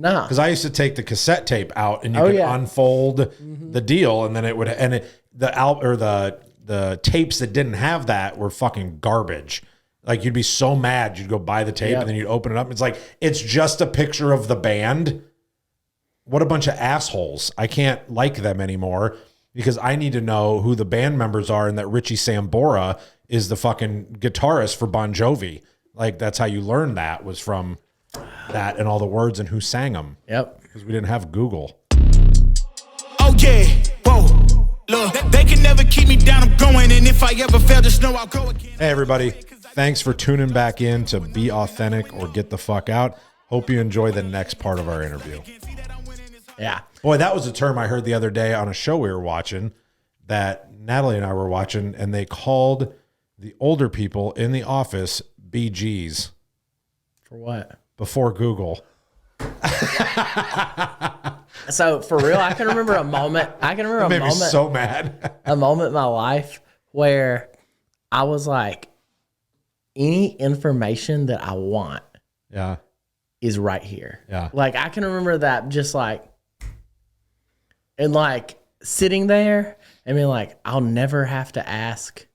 No. Because I used to take the cassette tape out and you could unfold the deal, and then it would, the tapes that didn't have that were fucking garbage. Like, you'd be so mad, you'd go buy the tape and then you'd open it up. It's like, it's just a picture of the band. What a bunch of assholes. I can't like them anymore because I need to know who the band members are and that Richie Sambora is the fucking guitarist for Bon Jovi. Like, that's how you learn that, was from that and all the words and who sang them. Yep. Because we didn't have Google. Oh, yeah. Whoa. Look, they can never keep me down. I'm going. And if I ever fail, just know I'll go again. Hey, everybody. Thanks for tuning back in to Be Authentic or Get the Fuck Out. Hope you enjoy the next part of our interview. Yeah. Boy, that was a term I heard the other day on a show we were watching that Natalie and I were watching, and they called the older people in the office BGs. For what? Before Google. So for real, I can remember a moment. It made me so mad. A moment in my life where I was like, any information that I want is right here. Yeah. Like, I can remember that, just like, and like sitting there and being like, I'll never have to ask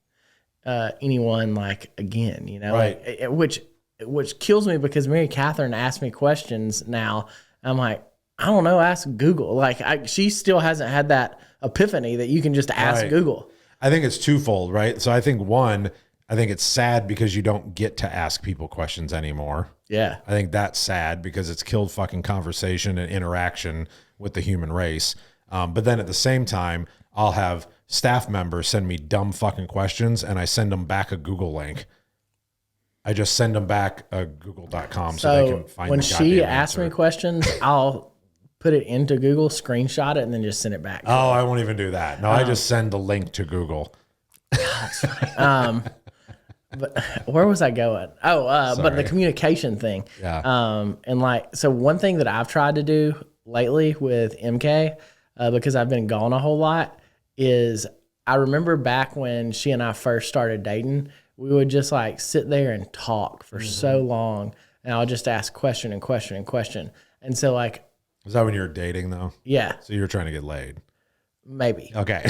anyone like again, you know, right. Like, which kills me because Mary Catherine asks me questions now. I'm like, I don't know, ask Google. Like, she still hasn't had that epiphany that you can just ask Google. I think it's twofold, right? So I think I think it's sad because you don't get to ask people questions anymore. Yeah. I think that's sad because it's killed fucking conversation and interaction with the human race. But then at the same time, I'll have staff members send me dumb fucking questions and I send them back a Google link. I just send them back a google.com so they can find when the goddamn she asks answer. me questions, I'll put it into Google, screenshot it, and then just send it back. Oh, I won't even do that. No, I just send the link to Google. But where was I going? Oh, but the communication thing. Yeah. And like, so one thing that I've tried to do lately with MK, because I've been gone a whole lot, is I remember back when she and I first started dating, we would just like sit there and talk for so long, and I'll just ask question and question and question. And so like, Was that when you were dating though? yeah, So you were trying to get laid. maybe. Okay.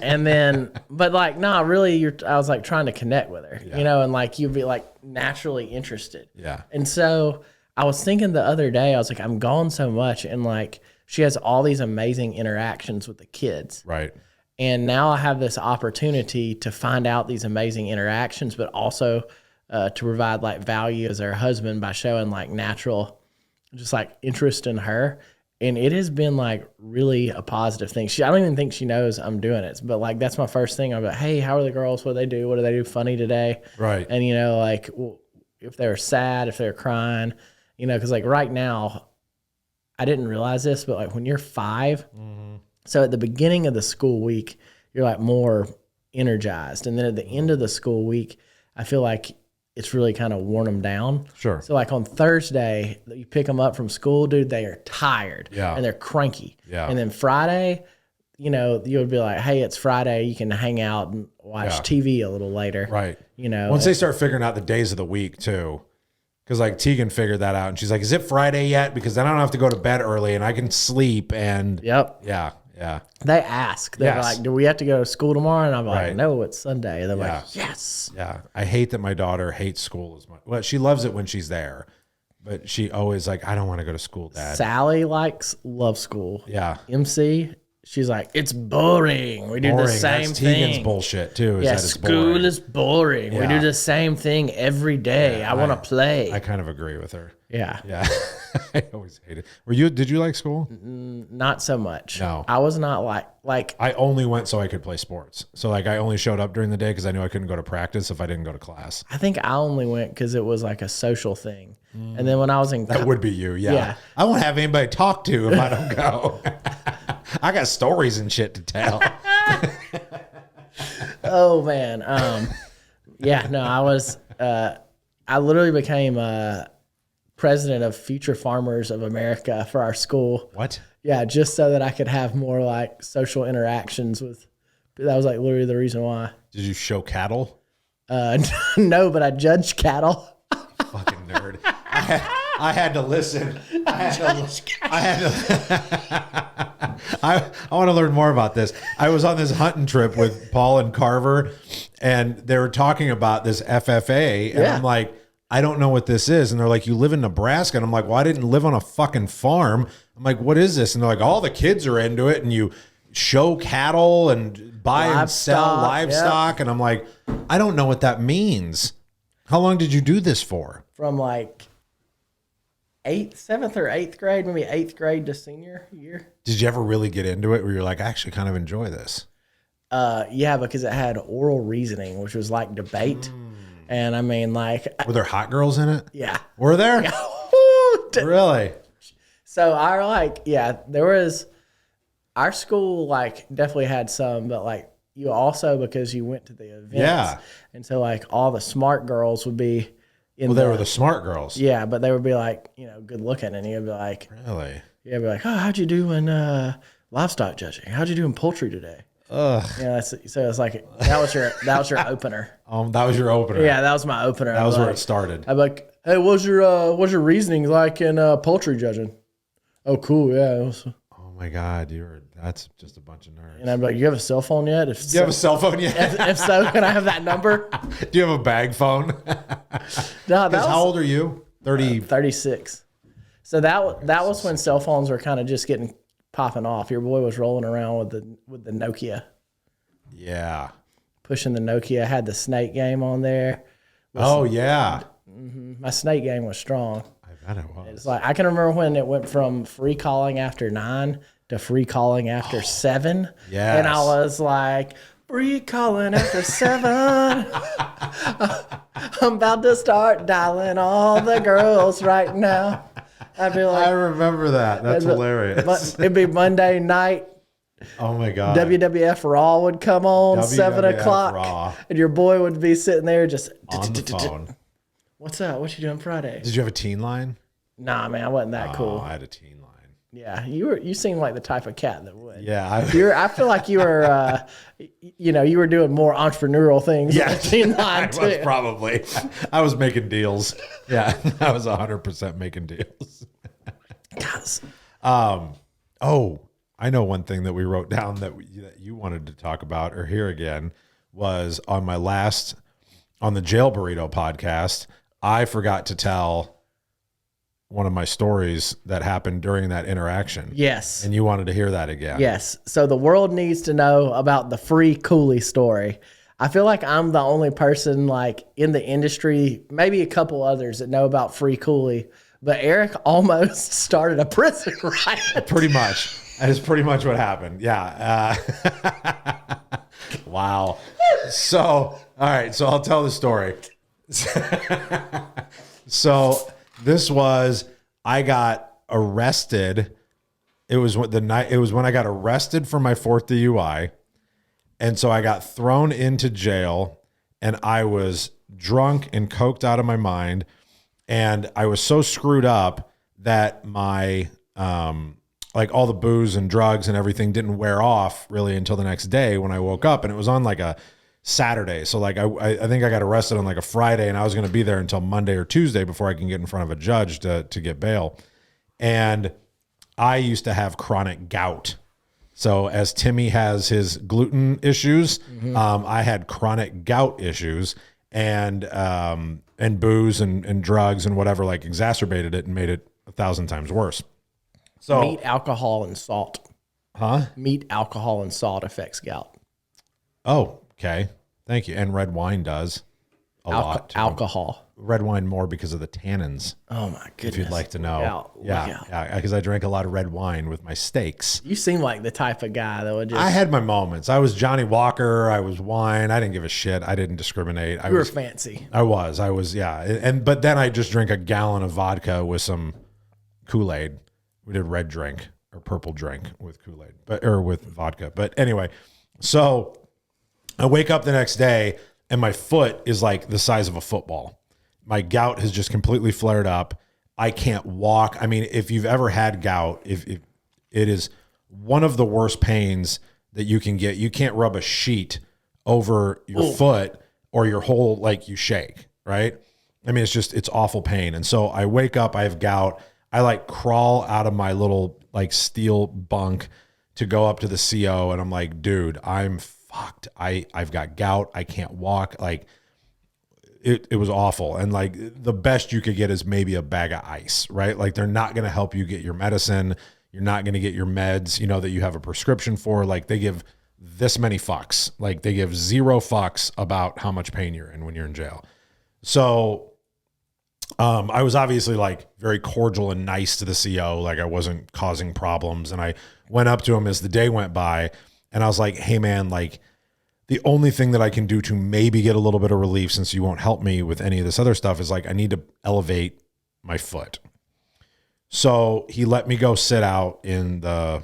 And then, but like, nah, really, I was like trying to connect with her, you know, and like you'd be like naturally interested. Yeah. And so I was thinking the other day, I was like, I'm gone so much, and like she has all these amazing interactions with the kids. Right. And now I have this opportunity to find out these amazing interactions, but also to provide like value as her husband by showing like natural, just like interest in her. And it has been like really a positive thing. I don't even think she knows I'm doing it, but like that's my first thing. I'm like, hey, how are the girls? What do they do? What do they do funny today? Right. And you know, like, well, if they're sad, if they're crying, you know, because like right now, I didn't realize this, but like when you're 5, so at the beginning of the school week, you're like more energized. And then at the end of the school week, I feel like it's really kind of worn them down. Sure. So like on Thursday, you pick them up from school, dude, they are tired and they're cranky. Yeah. And then Friday, you know, you would be like, hey, it's Friday. You can hang out and watch TV a little later. Right. You know, Once they start figuring out the days of the week too, because like Tegan figured that out and she's like, is it Friday yet? Because then I don't have to go to bed early and I can sleep. And yep. Yeah. They ask. They're like, do we have to go to school tomorrow? And I'm like, no, it's Sunday. And they're like, yes. Yeah. I hate that my daughter hates school as much. Well, she loves it when she's there, but she always like, I don't want to go to school, Dad. Sally loves school. Yeah. MC, she's like, it's boring. We do the same That's thing. Tegan's bullshit too. Yeah, school is boring. We do the same thing every day. I want to play. I kind of agree with her. Yeah. Yeah. I always hated it. Did you like school? Not so much. No. I was not like I only went so I could play sports. So like I only showed up during the day because I knew I couldn't go to practice if I didn't go to class. I think I only went because it was like a social thing. And then when I was in That would be you, yeah. I won't have anybody to talk to if I don't go. I got stories and shit to tell. Oh man. Yeah, no, I literally became president of Future Farmers of America for our school. What? Yeah, just so that I could have more like social interactions with. That was like literally the reason why. Did you show cattle? No, but I judged cattle. Fucking nerd. I had to listen. I want to learn more about this. I was on this hunting trip with Paul and Carver, and they were talking about this FFA, and I'm like, I don't know what this is. And they're like, you live in Nebraska. And I'm like, well, I didn't live on a fucking farm. I'm like, what is this? And they're like, all the kids are into it, and you show cattle and buy and sell livestock. And I'm like, I don't know what that means. How long did you do this for? From like 7th or 8th grade, maybe 8th grade to senior year. Did you ever really get into it where you're like, I actually kind of enjoy this? Yeah, because it had oral reasoning, which was like debate. And I mean, like, were there hot girls in it? Yeah. Were there? Really? So there was, our school like definitely had some, but like you also, because you went to the events. Yeah. And so like all the smart girls would be in they were the smart girls. Yeah, but they would be like, good looking. And you'd be like, really? Yeah, be like, oh, how'd you do in livestock judging? How'd you do in poultry today? Ugh. Yeah, so it's like that was your opener. That was your opener. Yeah, that was my opener. That was where it started. I'm like, hey, what's your reasoning like in poultry judging? Oh, cool. Yeah. Oh my God, that's just a bunch of nerds. And I'm like, you have a cell phone yet? Do you have a cell phone yet? If so, can I have that number? Do you have a bag phone? No, how old are you? 36. So that was when cell phones were kind of just getting popping off. Your boy was rolling around with the Nokia. Yeah. Pushing the Nokia, had the snake game on there. Yeah. My snake game was strong. I bet it was. It's like I can remember when it went from free calling after 9 to free calling after 7. Yes. And I was like, free calling after 7. I'm about to start dialing all the girls right now. I'd be like, I remember that. That's hilarious. It'd be Monday night. Oh my God. WWF Raw would come on, 7 o'clock. Raw. And your boy would be sitting there just on the phone. What's up? What you doing Friday? Did you have a teen line? Nah, man, I wasn't that cool. I had a teen line. Yeah, you seemed like the type of cat that would. Yeah, I feel like you were, you were doing more entrepreneurial things. Yeah, I was probably. I was making deals. Yeah, I was 100% making deals. Guys. Oh, I know one thing that we wrote down that you wanted to talk about or hear again was on the Jail Burrito podcast. I forgot to tell one of my stories that happened during that interaction. Yes. And you wanted to hear that again. Yes. So the world needs to know about the free COOLIE story. I feel like I'm the only person like in the industry, maybe a couple others that know about free COOLIE, but Eric almost started a prison riot. Pretty much. That is pretty much what happened. Yeah. Wow. So, all right. So I'll tell the story. So this was, I got arrested. It was when I got arrested for my 4th DUI. And so I got thrown into jail and I was drunk and coked out of my mind. And I was so screwed up that my, like all the booze and drugs and everything didn't wear off really until the next day when I woke up, and it was on like a Saturday. So like, I think I got arrested on like a Friday, and I was going to be there until Monday or Tuesday before I can get in front of a judge to get bail. And I used to have chronic gout. So as Timmy has his gluten issues, I had chronic gout issues, and booze and drugs and whatever like exacerbated it and made it 1,000 times worse. So meat, alcohol, and salt. Huh? Meat, alcohol, and salt affects gout. Oh, okay. Thank you. And red wine does a lot. Too. Alcohol. Red wine more because of the tannins. Oh my goodness. If you'd like to know. Look out. Yeah. Because I drank a lot of red wine with my steaks. You seem like the type of guy that would just... I had my moments. I was Johnny Walker. I was wine. I didn't give a shit. I didn't discriminate. You were fancy. I was, yeah. But then I just drink a gallon of vodka with some Kool-Aid. We did red drink or purple drink with Kool-Aid, or with vodka. But anyway, so I wake up the next day and my foot is like the size of a football. My gout has just completely flared up. I can't walk. I mean, if you've ever had gout, if it is one of the worst pains that you can get. You can't rub a sheet over your foot or your whole, like, you shake, right? I mean, it's awful pain. And so I wake up, I have gout. I like crawl out of my little like steel bunk to go up to the CO. And I'm like, dude, I'm fucked. I've got gout. I can't walk. Like it was awful. And like the best you could get is maybe a bag of ice, right? Like they're not going to help you get your medicine. You're not going to get your meds, that you have a prescription for. Like they give this many fucks. Like they give 0 fucks about how much pain you're in when you're in jail. So I was obviously like very cordial and nice to the CO. Like I wasn't causing problems. And I went up to him as the day went by and I was like, hey man, like the only thing that I can do to maybe get a little bit of relief since you won't help me with any of this other stuff is like, I need to elevate my foot. So he let me go sit out in the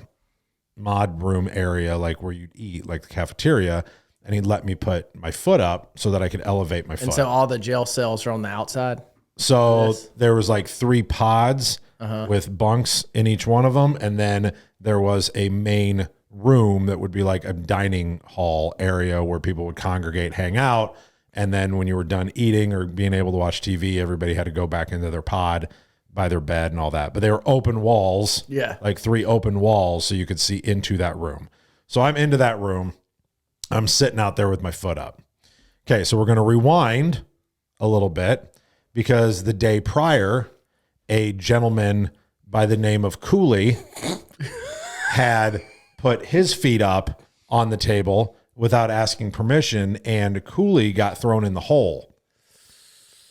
mod room area, like where you'd eat, like the cafeteria. And he let me put my foot up so that I could elevate my foot. And so all the jail cells are on the outside? So there was like 3 pods with bunks in each one of them. And then there was a main room that would be like a dining hall area where people would congregate, hang out. And then when you were done eating or being able to watch TV, everybody had to go back into their pod by their bed and all that. But they were open walls, like 3 open walls so you could see into that room. So I'm into that room. I'm sitting out there with my foot up. Okay, so we're going to rewind a little bit because the day prior, a gentleman by the name of COOLIE had put his feet up on the table without asking permission, and COOLIE got thrown in the hole.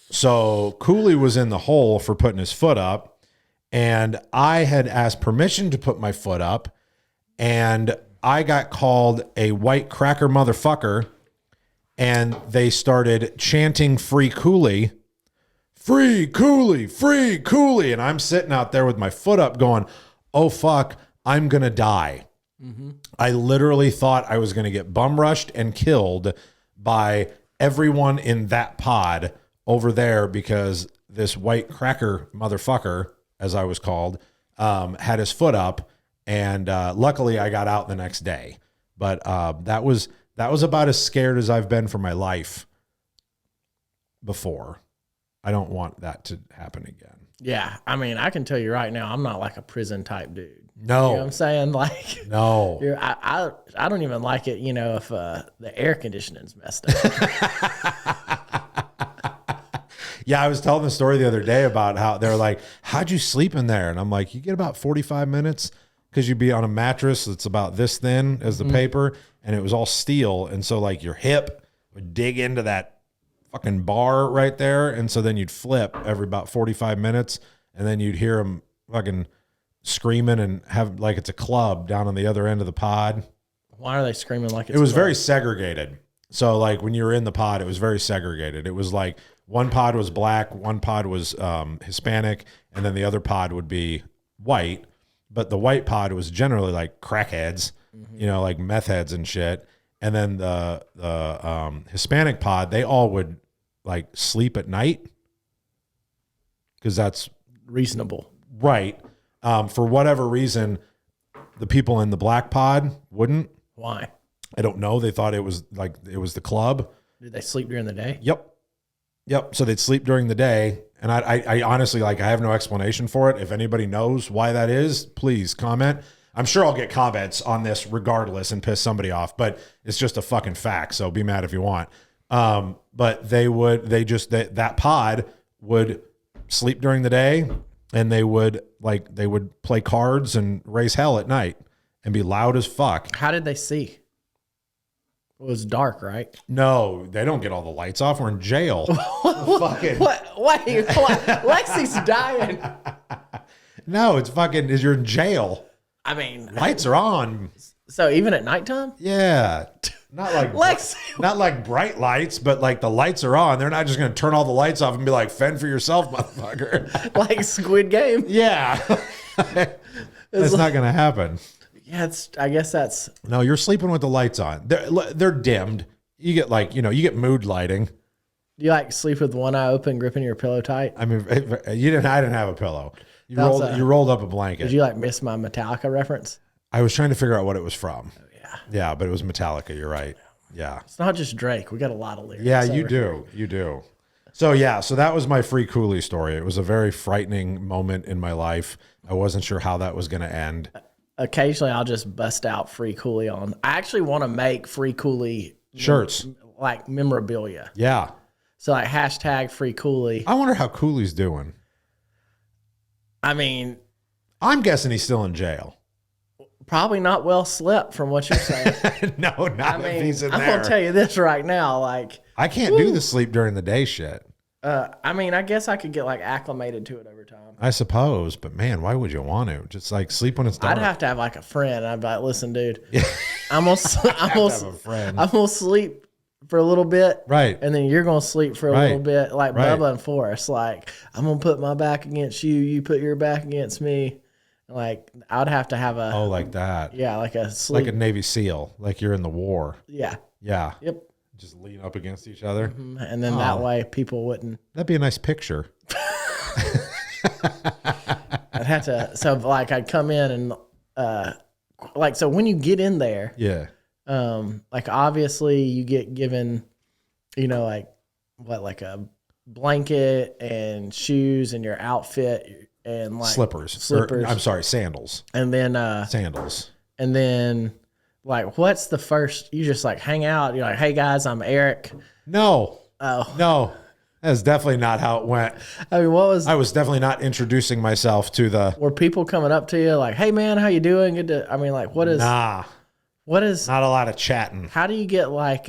So COOLIE was in the hole for putting his foot up, and I had asked permission to put my foot up, and I got called a white cracker motherfucker, and they started chanting free COOLIE, free COOLIE, free COOLIE. And I'm sitting out there with my foot up going, oh, fuck, I'm going to die. I literally thought I was going to get bum rushed and killed by everyone in that pod over there because this white cracker motherfucker, as I was called, had his foot up. And luckily I got out the next day. But that was about as scared as I've been for my life before. I don't want that to happen again. Yeah. I mean, I can tell you right now, I'm not like a prison type dude. No. You know what I'm saying? Like, no. I don't even like it, if the air conditioning's messed up. Yeah, I was telling the story the other day about how they're like, how'd you sleep in there? And I'm like, you get about 45 minutes because you'd be on a mattress that's about this thin as the paper, and it was all steel. And so like your hip would dig into that fucking bar right there. And so then you'd flip every about 45 minutes, and then you'd hear them fucking screaming and have like it's a club down on the other end of the pod. Why are they screaming like it's It was very segregated. So like when you were in the pod, it was very segregated. It was like one pod was black, one pod was Hispanic, and then the other pod would be white. But the white pod was generally like crackheads, like meth heads and shit. And then the Hispanic pod, they all would like sleep at night because that's reasonable. Right. For whatever reason, the people in the black pod wouldn't. Why? I don't know. They thought it was the club. Did they sleep during the day? Yep. So they'd sleep during the day. And I honestly, I have no explanation for it. If anybody knows why that is, please comment. I'm sure I'll get comments on this regardless and piss somebody off, but it's just a fucking fact. So be mad if you want. But that pod would sleep during the day, and they would play cards and raise hell at night and be loud as fuck. How did they see? It was dark, right? No, they don't get all the lights off. We're in jail. Fucking. What? Wait, what? Lexi's dying. No, you're in jail. I mean, lights are on. So even at nighttime? Yeah. Not like Lexi. Not like bright lights, but like the lights are on. They're not just going to turn all the lights off and be like, fend for yourself, motherfucker. Like Squid Game? Yeah. That's not going to happen. Yeah, I guess that's... No, you're sleeping with the lights on. They're dimmed. You get you get mood lighting. Do you sleep with one eye open, gripping your pillow tight? I mean, I didn't have a pillow. You rolled up a blanket. Did you miss my Metallica reference? I was trying to figure out what it was from. Oh, yeah. Yeah, but it was Metallica. You're right. Yeah. It's not just Drake. We got a lot of lyrics. Yeah, you do. You do. So that was my free Cooley story. It was a very frightening moment in my life. I wasn't sure how that was going to end. Occasionally, I'll just bust out free Cooley on. I actually want to make free Cooley shirts, like memorabilia. Yeah. So like hashtag free Cooley. I wonder how Cooley's doing. I mean, I'm guessing he's still in jail. Probably not well slept from what you're saying. No, not if he's in there. I'm going to tell you this right now. Like, I can't do the sleep during the day shit. I mean, I guess I could get like acclimated to it over time. I suppose, but man, why would you want to? Just like sleep when it's dark. I'd have to have like a friend. I'd be like, listen, dude, I'm gonna sleep for a little bit, right? And then you're gonna sleep for a little bit, like Bubba and Forrest. Like, I'm gonna put my back against you, you put your back against me. Like, I'd have to have a like that, yeah, like a sleep, like a Navy SEAL, like you're in the war, yeah, yep. Just lean up against each other. Mm-hmm. And then that way people wouldn't. That'd be a nice picture. I'd have to, so like I'd come in and like, so when you get in there, like obviously you get given, like like a blanket and shoes and your outfit and like slippers. I'm sorry, sandals. And then sandals. And then like, what's the first? You just like hang out. You're like, hey guys, I'm Eric. No. That's definitely not how it went. I mean, I was definitely not introducing myself to the. Were people coming up to you like, hey man, how you doing? Good to. I mean, like, what is? Nah. What is? Not a lot of chatting. How do you get like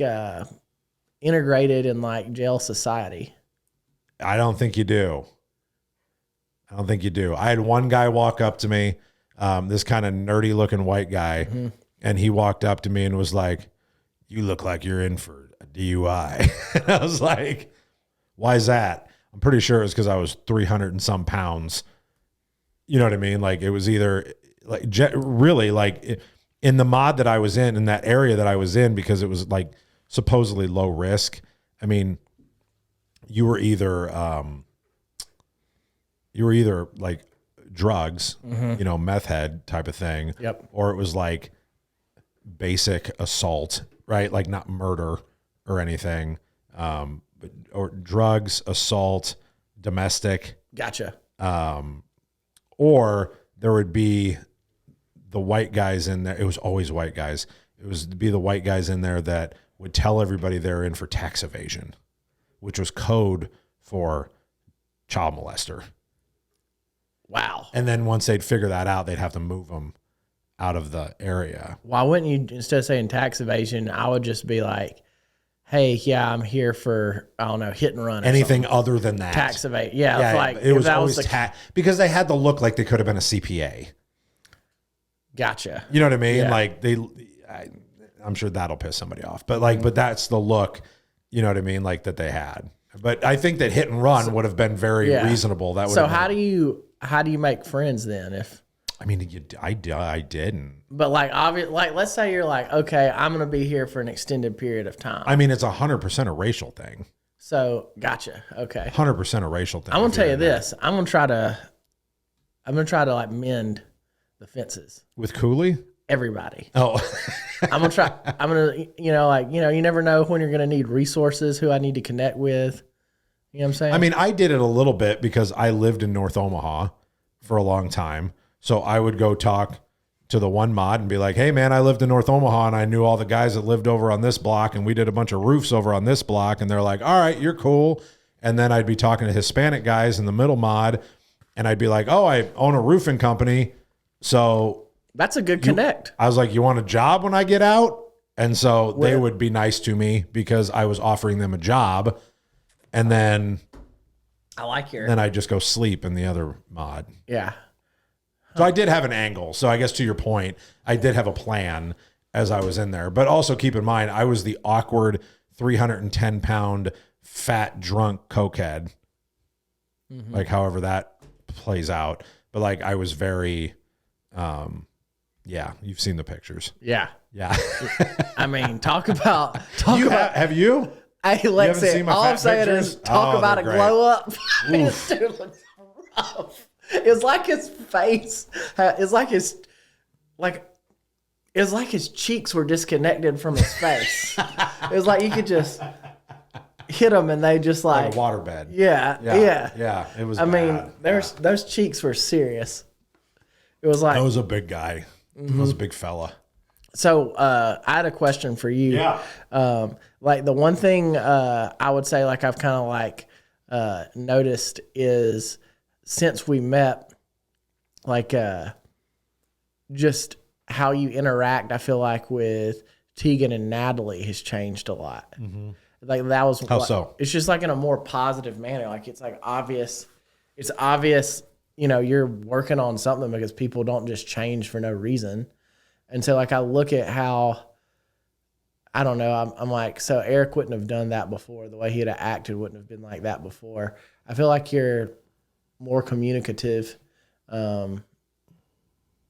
integrated in like jail society? I don't think you do. I had one guy walk up to me, this kind of nerdy looking white guy. Mm-hmm. And he walked up to me and was like, you look like you're in for a DUI. And I was like, why is that? I'm pretty sure it was because I was 300 and some pounds. You know what I mean? Like, it was either like really like in the mod that I was in that area that I was in, because it was like supposedly low risk. I mean, you were either like drugs, meth head type of thing. Yep. Or it was like basic assault, right? Like not murder or anything, or drugs, assault, domestic. Gotcha. Or there would be the white guys in there. It was always white guys. It was to be the white guys in there that would tell everybody they're in for tax evasion, which was code for child molester. Wow. And then once they'd figure that out, they'd have to move them out of the area. Why wouldn't you, instead of saying tax evasion, I would just be like, hey, yeah, I'm here for, I don't know, hit and run. Or anything something. Other than that. Tax evasion. Yeah. Like, it was always because they had the look like they could have been a CPA. Gotcha. You know what I mean? Yeah. Like I'm sure that'll piss somebody off, but like, but that's the look, you know what I mean? Like that they had, but I think that hit and run would have been very reasonable. That would. So how do you make friends then? I mean, I didn't. But like, like, let's say you're like, okay, I'm going to be here for an extended period of time. I mean, it's 100% a racial thing. So, gotcha. Okay. 100% a racial thing. I'm going to tell you this. I'm going to try to like mend the fences. With Cooley? Everybody. Oh. I'm going to, you never know when you're going to need resources, who I need to connect with. You know what I'm saying? I mean, I did it a little bit because I lived in North Omaha for a long time. So I would go talk to the one mod and be like, hey man, I lived in North Omaha and I knew all the guys that lived over on this block and we did a bunch of roofs over on this block. And they're like, all right, you're cool. And then I'd be talking to Hispanic guys in the middle mod and I'd be like, oh, I own a roofing company. So that's a good connect. I was like, you want a job when I get out? And so they would be nice to me because I was offering them a job. And then then I'd just go sleep in the other mod. Yeah. So I did have an angle. So I guess to your point, I did have a plan as I was in there. But also keep in mind, I was the awkward 310-pound fat drunk cokehead. Mm-hmm. Like however that plays out. But like I was very, you've seen the pictures. Yeah. Yeah. I mean, have you? Hey, Lexi, all I'm saying is talk about a glow up. This dude looks rough. It's like his face. It's like his cheeks were disconnected from his face. It was like you could just. hit them and they just like a waterbed. Yeah. It was. I mean, those cheeks were serious. It was like that was a big guy. That was a big fella. So I had a question for you. Yeah. Like the one thing I would say, like I've kind of like noticed is since we met, like just how you interact, I feel like with Tegan and Natalie has changed a lot. Mm-hmm. Like that was how so? It's just like in a more positive manner. Like it's like obvious. It's obvious. You know, you're working on something because people don't just change for no reason. And so like I look at how, I don't know, I'm like, so Eric wouldn't have done that before. The way he'd have acted wouldn't have been like that before. I feel like you're more communicative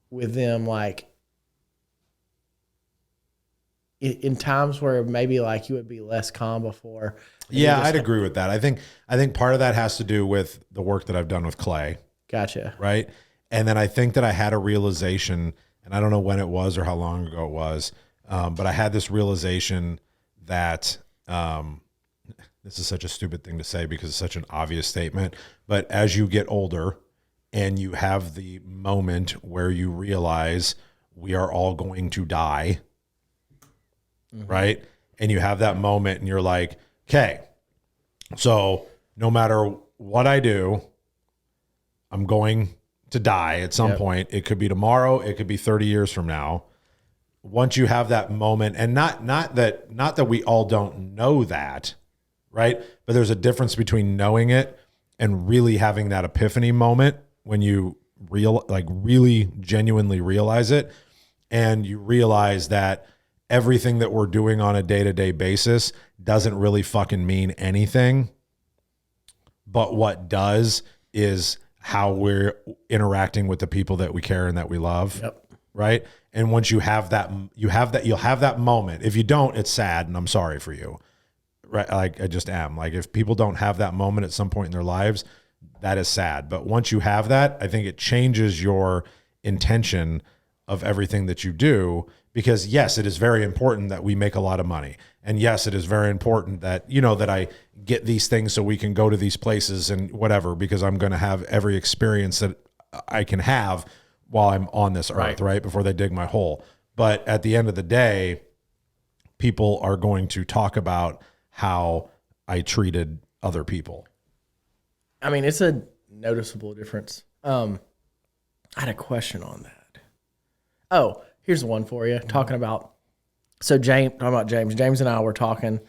with them, like in times where maybe like you would be less calm before. Yeah, I'd agree with that. I think part of that has to do with the work that I've done with Clay. Gotcha. Right. And then I think that I had a realization, and I don't know when it was or how long ago it was, but I had this realization that this is such a stupid thing to say because it's such an obvious statement, but as you get older and you have the moment where you realize we are all going to die, right? And you have that moment and you're like, okay, so no matter what I do, I'm going to die at some point. It could be tomorrow. It could be 30 years from now. Once you have that moment, and not that we all don't know that, right? But there's a difference between knowing it and really having that epiphany moment when you really genuinely realize it. And you realize that everything that we're doing on a day-to-day basis doesn't really fucking mean anything. But what does is how we're interacting with the people that we care and that we love. Yep. Right. And once you'll have that moment. If you don't, it's sad. And I'm sorry for you. Right. Like I just am. Like if people don't have that moment at some point in their lives, that is sad. But once you have that, I think it changes your intention of everything that you do, because yes, it is very important that we make a lot of money. And yes, it is very important that, that I get these things so we can go to these places and whatever, because I'm going to have every experience that I can have while I'm on this earth, right? Before they dig my hole. But at the end of the day, people are going to talk about how I treated other people. I mean, it's a noticeable difference. I had a question on that. Oh, here's one for you. Talking about James and I were talking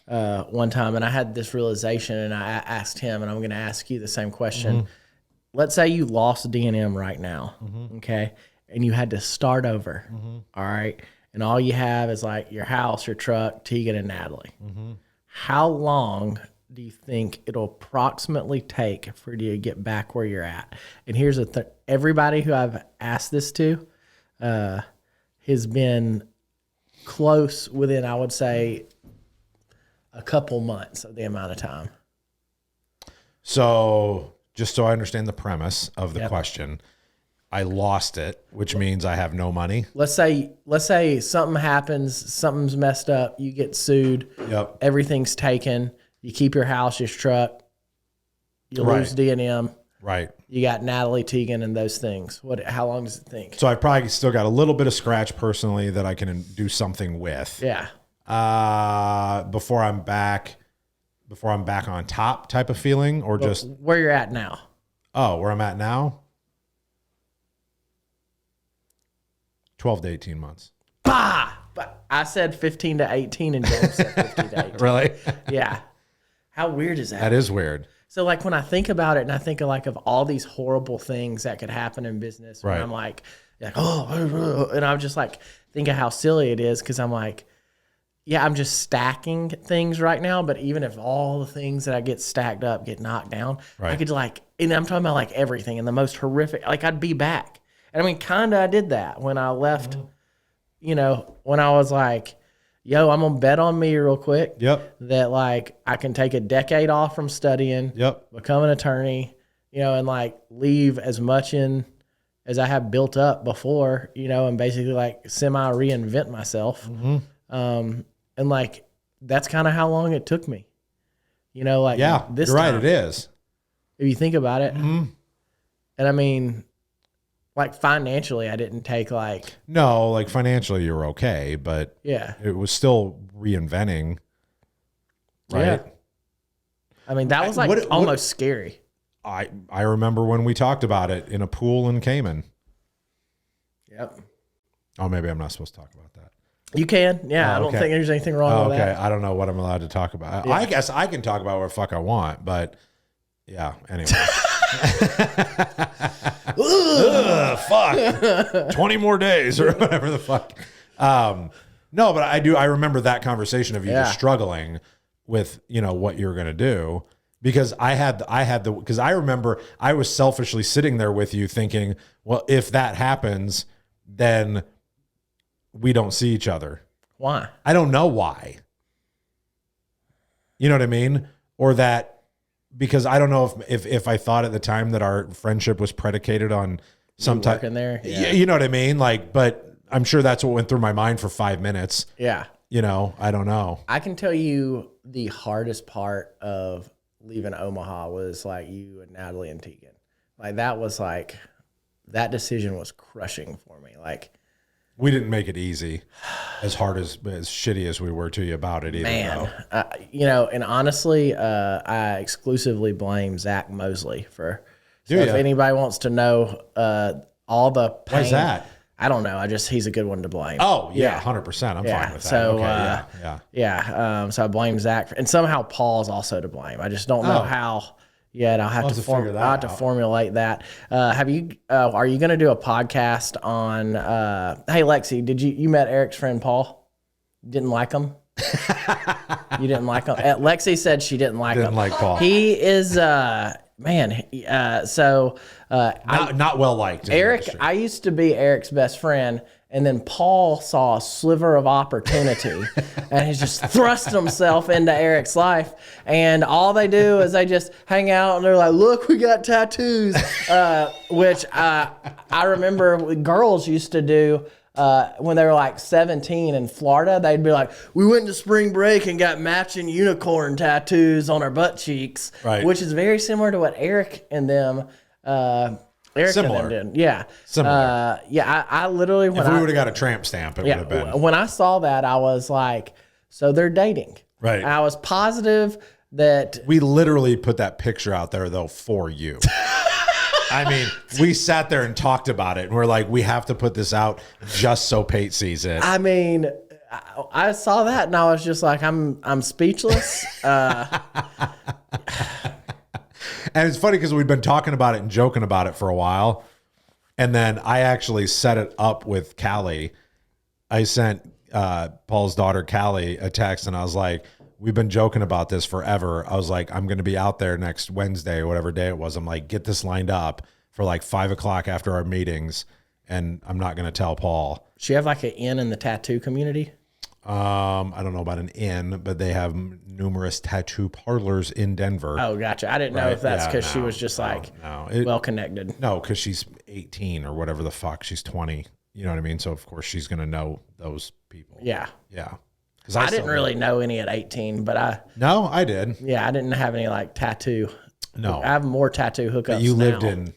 one time, and I had this realization, and I asked him, and I'm going to ask you the same question. Mm-hmm. Let's say you lost D&M right now, okay, and you had to start over, all right, and all you have is like your house, your truck, Tegan, and Natalie. How long do you think it'll approximately take for you to get back where you're at? And here's everybody who I've asked this to has been close within, I would say, a couple months of the amount of time. So just so I understand the premise of the question, I lost it, which means I have no money. Let's say something happens, something's messed up, you get sued, everything's taken, you keep your house, your truck, you lose D&M. Right. You got Natalie, Tegan, and those things. How long does it think? So I probably still got a little bit of scratch personally that I can do something with. Yeah. Before I'm back on top type of feeling, or just where you're at now. Oh, where I'm at now? 12 to 18 months. Bah! But I said 15 to 18 and James said 15 to 18. Really? Yeah. How weird is that? That is weird. So like when I think about it and I think of all these horrible things that could happen in business, right. I'm like, oh, and I'm just like, think of how silly it is. Cause I'm like, yeah, I'm just stacking things right now. But even if all the things that I get stacked up get knocked down, I could and I'm talking about like everything and the most horrific, like I'd be back. And I mean, kind of I did that when I left, when I was like, yo, I'm going to bet on me real quick. Yep. That like I can take a decade off from studying. Yep. Become an attorney, and like leave as much in as I have built up before, and basically like semi reinvent myself. And like, that's kind of how long it took me. You know, like this you're right. time, It is. if you think about it. And I mean, like financially, I didn't take like. No, like financially you were okay, but Yeah. it was still reinventing. Right. Yeah. I mean, that was like almost scary. I remember when we talked about it in a pool in Cayman. Yep. Oh, maybe I'm not supposed to talk about that. You can. Yeah. I don't think there's anything wrong with that. I don't know what I'm allowed to talk about. Yeah. I guess I can talk about what the fuck I want, but yeah, anyway. Ugh, fuck. 20 more days or whatever the fuck. No, but I remember that conversation of you just struggling with, you know, what you're going to do, because because I remember I was selfishly sitting there with you thinking, well, if that happens, then we don't see each other. Why? I don't know why. You know what I mean? Or that, because I don't know if I thought at the time that our friendship was predicated on some type in there. Yeah. You know what I mean? Like, but I'm sure that's what went through my mind for 5 minutes. Yeah. You know, I don't know. I can tell you the hardest part of leaving Omaha was like you and Natalie and Tegan. Like that was like, that decision was crushing for me. Like, we didn't make it easy, as hard as shitty as we were to you about it either. Man, you know, and honestly, I exclusively blame Zach Mosley for. So if anybody wants to know all the pain, why's that? I don't know. He's a good one to blame. Oh yeah, 100%. I'm fine with that. So okay, so I blame Zach, and somehow Paul's also to blame. I just don't know how. Yet I'll have to figure that out. I'll have to formulate that. Are you going to do a podcast on? Hey Lexi, you met Eric's friend Paul? Didn't like him. You didn't like him. Lexi said she didn't like him. Didn't like Paul. He is man. Not well liked. Eric, I used to be Eric's best friend. And then Paul saw a sliver of opportunity and he just thrust himself into Eric's life. And all they do is they just hang out and they're like, look, we got tattoos, which I remember girls used to do when they were like 17 in Florida. They'd be like, we went to spring break and got matching unicorn tattoos on our butt cheeks, right. Which is very similar to what Eric and them similar. Yeah. Similar. I literally, if we would have got a tramp stamp, it would have been. When I saw that, I was like, so they're dating. Right. And I was positive that. We literally put that picture out there, though, for you. I mean, we sat there and talked about it, and we're like, we have to put this out just so Pate sees it. I mean, I saw that, and I was just like, I'm speechless. And it's funny because we've been talking about it and joking about it for a while. And then I actually set it up with Callie. I sent Paul's daughter, Callie, a text, and I was like, we've been joking about this forever. I was like, I'm going to be out there next Wednesday or whatever day it was. I'm like, get this lined up for like 5 o'clock after our meetings. And I'm not going to tell Paul. Should you have like an in the tattoo community? I don't know about an inn, but they have numerous tattoo parlors in Denver. Oh, gotcha. I didn't know if that's because she was just well connected. No, because she's 18 or whatever the fuck. She's 20. You know what I mean? So of course she's gonna know those people. Yeah. Yeah. Because I didn't really know any at 18, but I did. Yeah, I didn't have any like tattoo. No, I have more tattoo hookups. But you lived in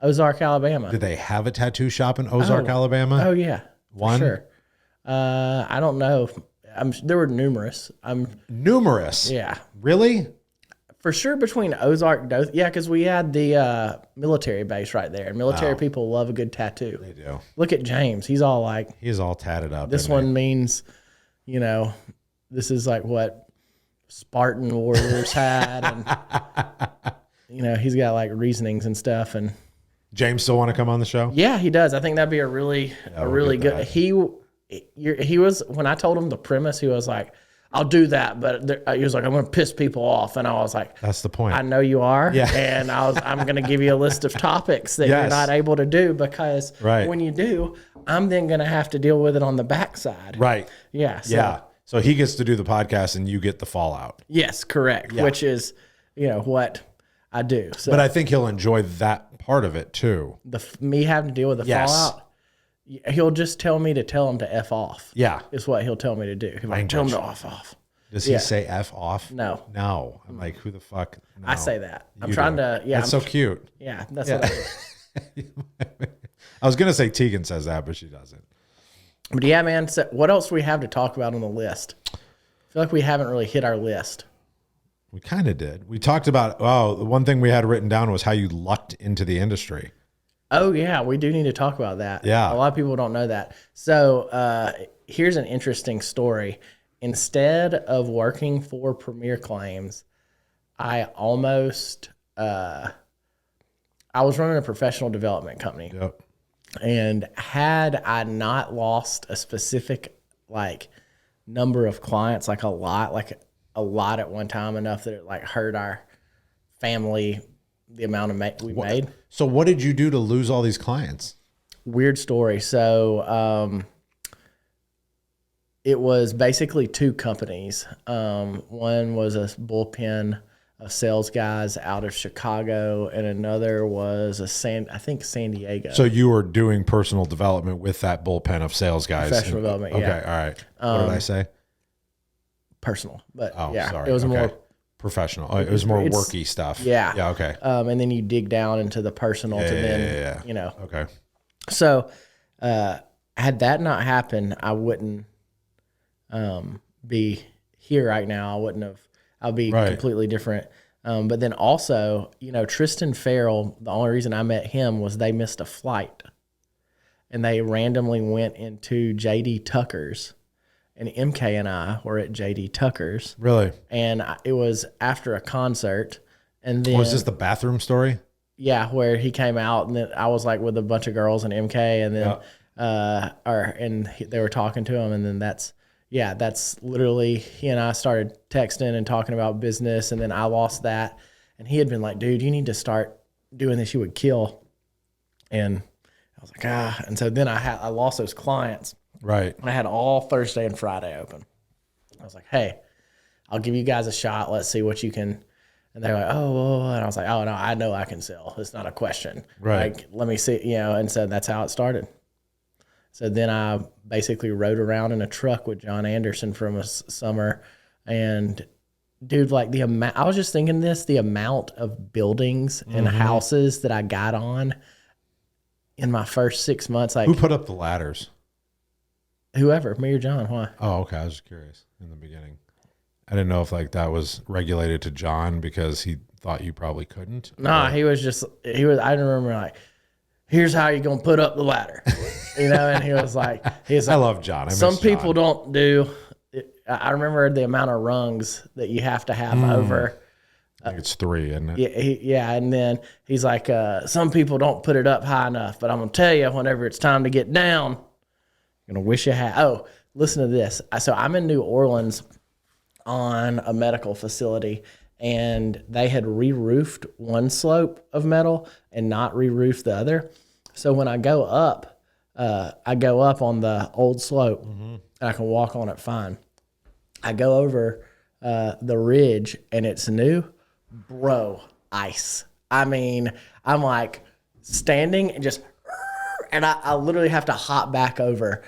Ozark, Alabama. Did they have a tattoo shop in Ozark, Alabama? Oh yeah, one. Sure. I don't know. There were numerous. Numerous. Yeah. Really? For sure between Ozark, yeah, because we had the military base right there, and military people love a good tattoo. They do. Look at James. He's all like. He's all tatted up. This one means, you know, this is like what Spartan warriors had, and you know, he's got like reasonings and stuff. And James still want to come on the show? Yeah, he does. I think that'd be a really good. He was, when I told him the premise, he was like, I'll do that, but he was like, I'm going to piss people off. And I was like, that's the point. I know you are. Yeah. And I'm going to give you a list of topics that you're not able to do, because when you do, I'm then going to have to deal with it on the backside. Right. Yeah. So he gets to do the podcast and you get the fallout. Yes, correct. Yeah. Which is, you know, what I do. So, but I think he'll enjoy that part of it too. Me having to deal with the fallout. He'll just tell me to tell him to F off. Yeah. Is what he'll tell me to do. He'll like, tell him to F off. Does he say F off? No. No. I'm like, who the fuck? No. I say that. I'm You trying do. to, yeah. That's so cute. Yeah, that's what I do. I was going to say Tegan says that, but she doesn't. But yeah, man, so what else do we have to talk about on the list? I feel like we haven't really hit our list. We kind of did. We talked about, the one thing we had written down was how you lucked into the industry. Oh, yeah, we do need to talk about that. Yeah. A lot of people don't know that. So here's an interesting story. Instead of working for Premier Claims, I almost, I was running a professional development company. Yep. And had I not lost a specific, like, number of clients, like a lot at one time, enough that it, like, hurt our family, the amount of we made. So what did you do to lose all these clients? Weird story. So it was basically two companies. One was a bullpen of sales guys out of Chicago, and another was San Diego. So you were doing personal development with that bullpen of sales guys. Professional development, yeah. Okay, all right. What did I say? Personal, but yeah, sorry. it was more professional. Oh, it was more worky stuff. Yeah. Yeah, okay. And then you dig down into the personal to then, yeah. you know. Okay. So had that not happened, I wouldn't be here right now. I'll be completely different. But then also, you know, Tristan Farrell, the only reason I met him was they missed a flight. And they randomly went into J.D. Tucker's. And MK and I were at J.D. Tucker's. Really? And it was after a concert. And then... Was this the bathroom story? Yeah, where he came out, and then I was like with a bunch of girls and MK, and then they were talking to him, and then that's literally, he and I started texting and talking about business, and then I lost that, and he had been like, dude, you need to start doing this, you would kill. And I was like, and so then I lost those clients. Right. And I had all Thursday and Friday open. I was like, hey, I'll give you guys a shot. Let's see what you can. And they're like, oh, and I was like, oh, no, I know I can sell. It's not a question. Right. Like, let me see, you know, and so that's how it started. So then I basically rode around in a truck with John Anderson from a summer. And, dude, like the amount, I was just thinking the amount of buildings and houses that I got on in my first 6 months. Like, who put up the ladders? Whoever, me or John, why? Oh, okay. I was just curious in the beginning. I didn't know if like that was regulated to John because he thought you probably couldn't. Nah, he was, I remember like, here's how you're going to put up the ladder, you know? And he was like, I love John. Some people don't do, I remember the amount of rungs that you have to have over. I think it's 3, isn't it? Yeah. And then he's like, some people don't put it up high enough, but I'm going to tell you, whenever it's time to get down, you're going to wish you had. Oh, listen to this. So I'm in New Orleans on a medical facility, and they had re-roofed one slope of metal and not re-roofed the other. So when I go up on the old slope, and I can walk on it fine. I go over the ridge, and it's new. Bro, ice. I mean, I'm like standing and just, and I literally have to hop back over.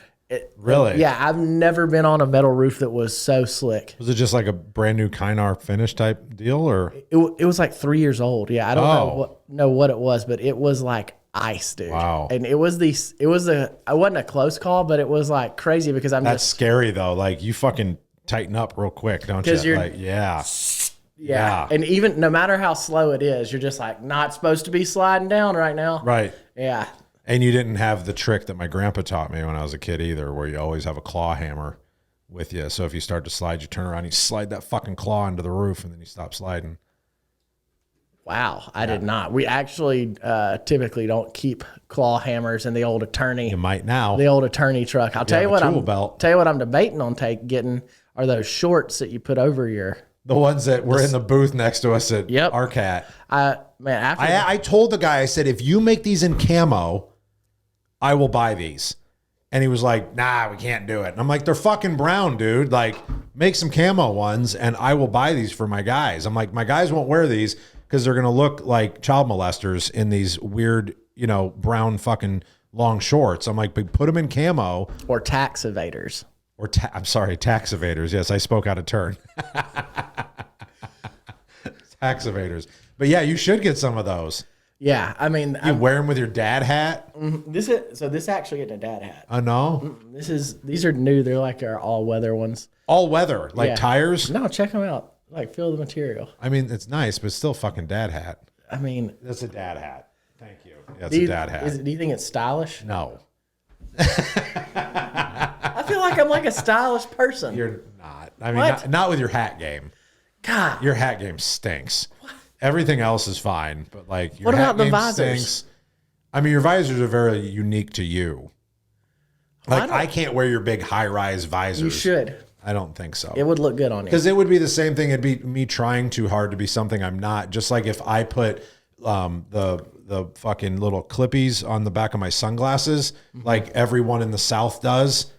Really? Yeah, I've never been on a metal roof that was so slick. Was it just like a brand new Kynar finish type deal, or it was like 3 years old? Yeah, I don't know what it was, but it was like ice, dude. Wow. And it wasn't a close call, but it was like crazy because that's scary though. Like you fucking tighten up real quick, don't you? Like yeah. And even no matter how slow it is, you're just like not supposed to be sliding down right now. Right. Yeah. And you didn't have the trick that my grandpa taught me when I was a kid either, where you always have a claw hammer with you. So if you start to slide, you turn around, you slide that fucking claw into the roof, and then you stop sliding. Wow, I did not. We actually typically don't keep claw hammers in the old attorney. You might now. The old attorney truck. I'll tell you what I'm debating on getting are those shorts that you put over your. The ones that were in the booth next to us at RCAT. I told the guy, I said, if you make these in camo, I will buy these. And he was like, nah, we can't do it. And I'm like, they're fucking brown, dude. Like, make some camo ones and I will buy these for my guys. I'm like, my guys won't wear these because they're going to look like child molesters in these weird, you know, brown fucking long shorts. I'm like, but put them in camo. Or tax evaders. Or I'm sorry, tax evaders. Yes, I spoke out of turn. Tax evaders. But yeah, you should get some of those. Yeah, I mean, You wear them with your dad hat? this actually getting a dad hat. Oh, no? These are new. They're like our all weather ones. All weather, like Yeah. tires? No, check them out. Like, feel the material. I mean, it's nice, but it's still fucking dad hat. I mean, That's a dad hat. Thank you. Yeah, it's a dad hat. Do you think it's stylish? No, I feel like I'm like a stylish person. you're not. I mean, What? not with your hat game. God, Your hat game stinks. Everything else is fine, but like your What hat about the game visors? stinks. I mean, your visors are very unique to you. Like I can't wear your big high-rise visors. you should. I don't think so. It would look good on you. Because it would be the same thing. It'd be me trying too hard to be something I'm not. Just like if I put the fucking little clippies on the back of my sunglasses, like everyone in the South does,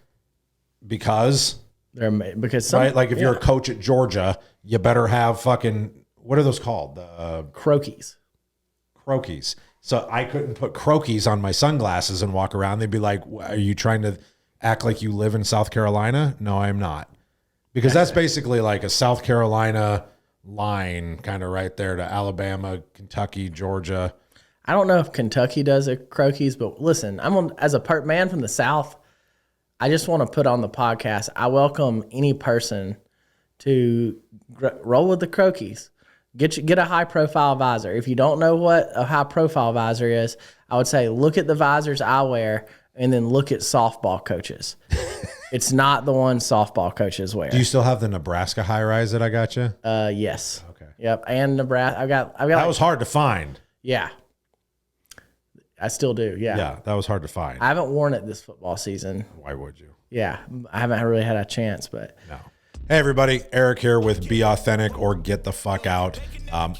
because Some, right, like if you're a coach at Georgia, you better have fucking what are those called? The croquis. croquis. So I couldn't put croquis on my sunglasses and walk around. They'd be like, "Are you trying to act like you live in South Carolina?" No, I'm not. Because that's basically like a South Carolina line kind of right there to Alabama, Kentucky, Georgia. I don't know if Kentucky does a croquis, but listen, as a man from the South, I just want to put on the podcast, I welcome any person to roll with the croquis. Get a high profile visor. If you don't know what a high profile visor is, I would say look at the visors I wear and then look at softball coaches. It's not the one softball coaches wear. Do you still have the Nebraska high rise that I got you? Yes. Okay. Yep. And Nebraska. I've got. That was hard to find. Yeah. I still do. Yeah. Yeah, that was hard to find. I haven't worn it this football season. Why would you? Yeah. I haven't really had a chance, but No. Hey, everybody. Eric here with Be Authentic or Get the Fuck Out.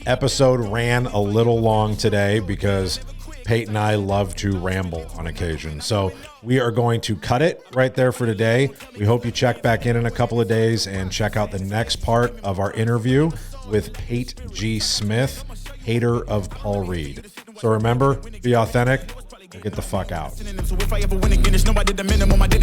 Episode ran a little long today because Pate and I love to ramble on occasion. So we are going to cut it right there for today. We hope you check back in a couple of days and check out the next part of our interview with Pate G. Smith, hater of Paul Reed. So remember, be authentic or get the fuck out. So if I ever win again, it's no, I did the minimum. I did